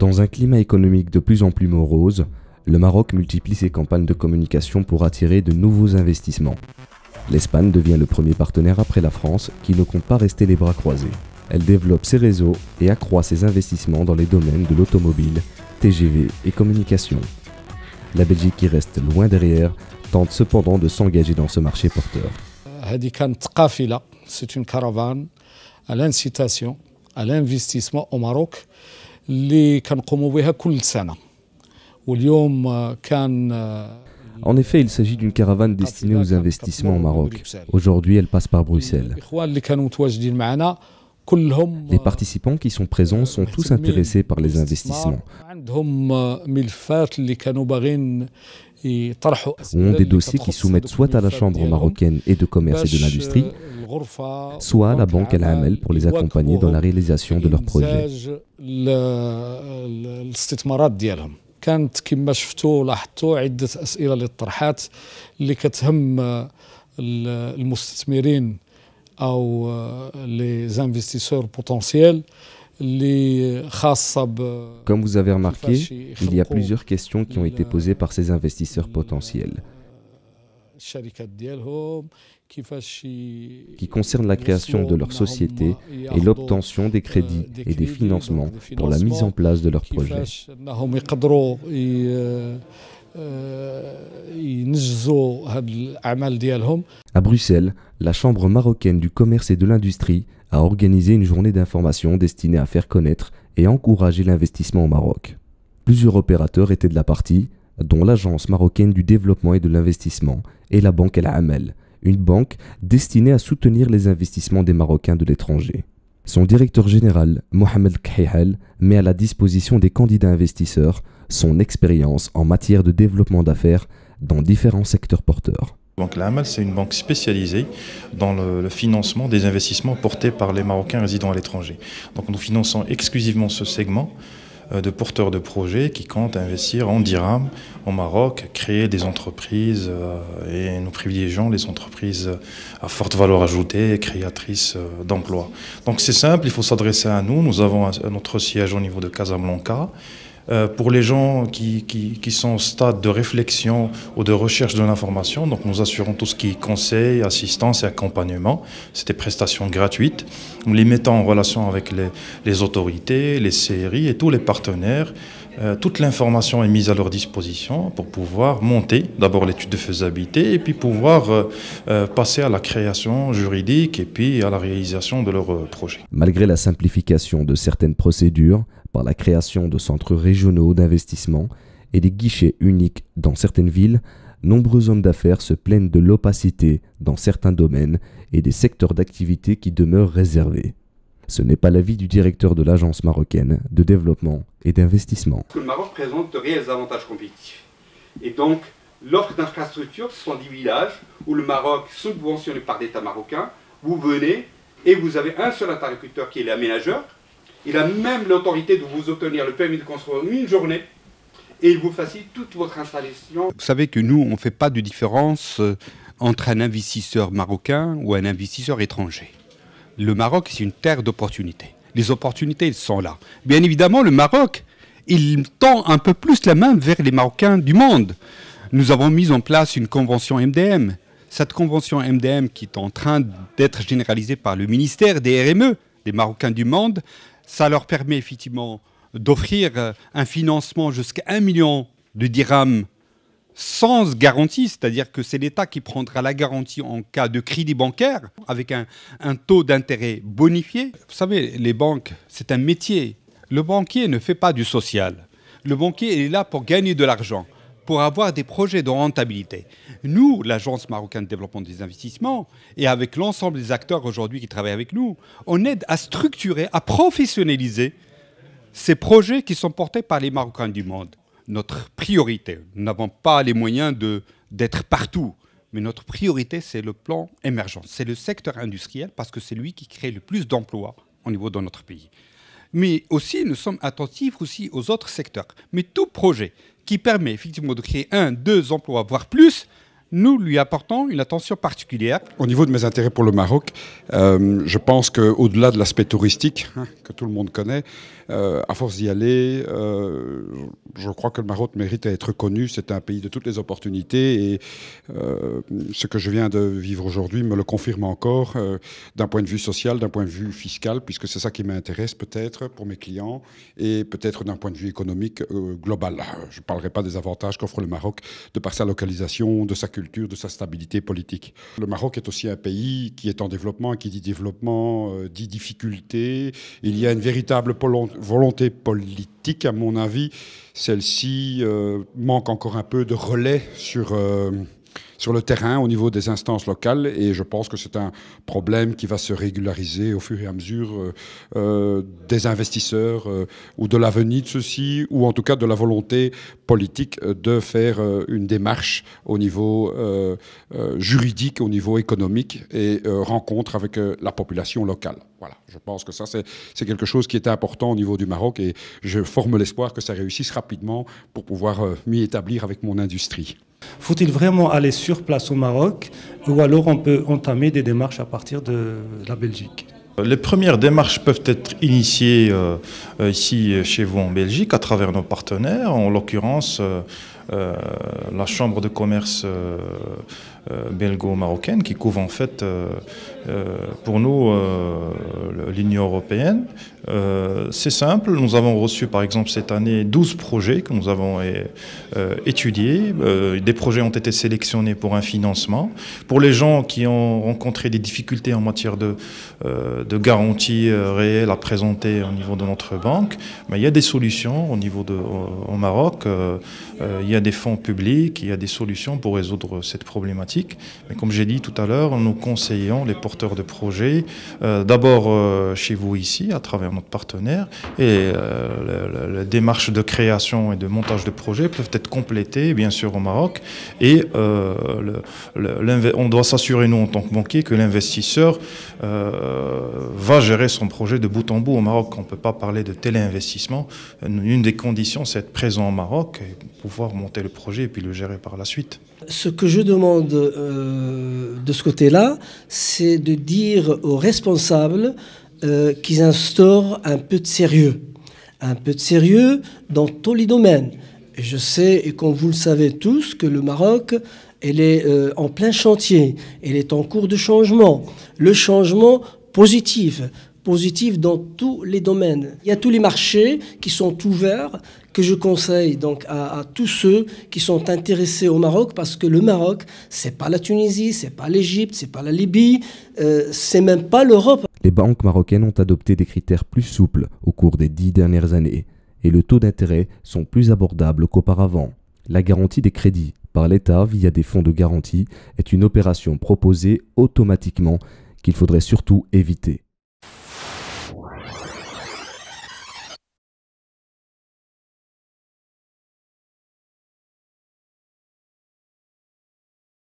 Dans un climat économique de plus en plus morose, le Maroc multiplie ses campagnes de communication pour attirer de nouveaux investissements. L'Espagne devient le premier partenaire après la France qui ne compte pas rester les bras croisés. Elle développe ses réseaux et accroît ses investissements dans les domaines de l'automobile, TGV et communication. La Belgique, qui reste loin derrière, tente cependant de s'engager dans ce marché porteur. C'est une caravane à l'incitation, à l'investissement au Maroc. En effet, il s'agit d'une caravane destinée aux investissements au Maroc. Aujourd'hui, elle passe par Bruxelles. Les participants qui sont présents sont tous intéressés par les investissements, ou ont des dossiers qui soumettent soit à la Chambre marocaine et de commerce et de l'industrie, soit à la Banque El Amel pour les accompagner dans la réalisation de leurs projets. كانت كما شفتوا لاحظتوا عدة أسئلة اللي طرحات اللي كتهم المستثمرين أو les investisseurs potentiels اللي خاصة Comme vous avez remarqué, il y a plusieurs questions qui ont été posées par ces investisseurs potentiels qui concernent la création de leur société et l'obtention des crédits et des financements pour la mise en place de leurs projets. À Bruxelles, la Chambre marocaine du commerce et de l'industrie a organisé une journée d'information destinée à faire connaître et encourager l'investissement au Maroc. Plusieurs opérateurs étaient de la partie, dont l'Agence marocaine du développement et de l'investissement et la Banque El Amel, une banque destinée à soutenir les investissements des Marocains de l'étranger. Son directeur général, Mohamed Khihal, met à la disposition des candidats investisseurs son expérience en matière de développement d'affaires dans différents secteurs porteurs. Banque El Amel, c'est une banque spécialisée dans le financement des investissements portés par les Marocains résidant à l'étranger. Donc nous finançons exclusivement ce segment de porteurs de projets qui comptent investir en dirham au Maroc, créer des entreprises et nous privilégions les entreprises à forte valeur ajoutée et créatrices d'emplois. Donc c'est simple, il faut s'adresser à nous. Nous avons notre siège au niveau de Casablanca. Pour les gens qui sont au stade de réflexion ou de recherche de l'information, donc nous assurons tout ce qui est conseil, assistance et accompagnement. C'est des prestations gratuites. Nous les mettons en relation avec les autorités, les CRI et tous les partenaires. Toute l'information est mise à leur disposition pour pouvoir monter d'abord l'étude de faisabilité et puis pouvoir passer à la création juridique et puis à la réalisation de leur projet. Malgré la simplification de certaines procédures, par la création de centres régionaux d'investissement et des guichets uniques dans certaines villes, nombreux hommes d'affaires se plaignent de l'opacité dans certains domaines et des secteurs d'activité qui demeurent réservés. Ce n'est pas l'avis du directeur de l'Agence marocaine de développement et d'investissement. Le Maroc présente de réels avantages compétitifs. Et donc, l'offre d'infrastructures, ce sont 10 villages où le Maroc, subventionné par l'État marocain, vous venez et vous avez un seul interlocuteur qui est l'aménageur. Il a même l'autorité de vous obtenir le permis de construire une journée et il vous facilite toute votre installation. Vous savez que nous, on ne fait pas de différence entre un investisseur marocain ou un investisseur étranger. Le Maroc, c'est une terre d'opportunités. Les opportunités, elles sont là. Bien évidemment, le Maroc, il tend un peu plus la main vers les Marocains du monde. Nous avons mis en place une convention MDM. Cette convention MDM qui est en train d'être généralisée par le ministère des RME, des Marocains du monde, ça leur permet effectivement d'offrir un financement jusqu'à 1 million de dirhams sans garantie, c'est-à-dire que c'est l'État qui prendra la garantie en cas de crédit bancaire avec un taux d'intérêt bonifié. Vous savez, les banques, c'est un métier. Le banquier ne fait pas du social. Le banquier est là pour gagner de l'argent, pour avoir des projets de rentabilité. Nous, l'Agence marocaine de développement des investissements, et avec l'ensemble des acteurs aujourd'hui qui travaillent avec nous, on aide à structurer, à professionnaliser ces projets qui sont portés par les Marocains du monde. Notre priorité, nous n'avons pas les moyens d'être partout, mais notre priorité, c'est le plan émergent. C'est le secteur industriel parce que c'est lui qui crée le plus d'emplois au niveau de notre pays. Mais aussi, nous sommes attentifs aussi aux autres secteurs. Mais tout projet qui permet effectivement de créer 1, 2 emplois, voire plus, nous lui apportons une attention particulière. Au niveau de mes intérêts pour le Maroc, je pense qu'au-delà de l'aspect touristique, que tout le monde connaît, À force d'y aller, je crois que le Maroc mérite à être connu. C'est un pays de toutes les opportunités et ce que je viens de vivre aujourd'hui me le confirme encore d'un point de vue social, d'un point de vue fiscal, puisque c'est ça qui m'intéresse peut-être pour mes clients et peut-être d'un point de vue économique global. Je ne parlerai pas des avantages qu'offre le Maroc de par sa localisation, de sa culture, de sa stabilité politique. Le Maroc est aussi un pays qui est en développement, et qui dit développement, dit difficulté. Il y a une véritable volonté politique, à mon avis. Celle-ci manque encore un peu de relais sur le terrain au niveau des instances locales et je pense que c'est un problème qui va se régulariser au fur et à mesure des investisseurs ou de l'avenir de ceux-ci ou en tout cas de la volonté politique de faire une démarche au niveau juridique, au niveau économique et rencontre avec la population locale. Voilà, je pense que ça c'est quelque chose qui est important au niveau du Maroc et je forme l'espoir que ça réussisse rapidement pour pouvoir m'y établir avec mon industrie. Faut-il vraiment aller sur place au Maroc ou alors on peut entamer des démarches à partir de la Belgique? Les premières démarches peuvent être initiées ici chez vous en Belgique à travers nos partenaires, en l'occurrence la Chambre de commerce belgo-marocaine qui couvre en fait pour nous l'Union européenne. C'est simple, nous avons reçu par exemple cette année 12 projets que nous avons étudiés. Des projets ont été sélectionnés pour un financement. Pour les gens qui ont rencontré des difficultés en matière de garantie réelle à présenter au niveau de notre banque, mais il y a des solutions au niveau au Maroc. Il y a des fonds publics, il y a des solutions pour résoudre cette problématique. Mais comme j'ai dit tout à l'heure, nous conseillons les porteurs de projets, d'abord chez vous ici, à travers notre partenaire, et les démarches de création et de montage de projets peuvent être complétées, bien sûr, au Maroc. Et on doit s'assurer, nous, en tant que banquier, que l'investisseur va gérer son projet de bout en bout au Maroc. On ne peut pas parler de téléinvestissement. Une des conditions, c'est être présent au Maroc et pouvoir monter le projet et puis le gérer par la suite. Ce que je demande de ce côté-là, c'est de dire aux responsables qu'ils instaurent un peu de sérieux. Un peu de sérieux dans tous les domaines. Et je sais, et comme vous le savez tous, que le Maroc, elle est en plein chantier. Elle est en cours de changement. Le changement positif dans tous les domaines. Il y a tous les marchés qui sont ouverts, que je conseille donc à tous ceux qui sont intéressés au Maroc, parce que le Maroc, c'est pas la Tunisie, c'est pas l'Égypte, c'est pas la Libye, c'est même pas l'Europe. Les banques marocaines ont adopté des critères plus souples au cours des 10 dernières années et le taux d'intérêt sont plus abordables qu'auparavant. La garantie des crédits par l'État via des fonds de garantie est une opération proposée automatiquement qu'il faudrait surtout éviter.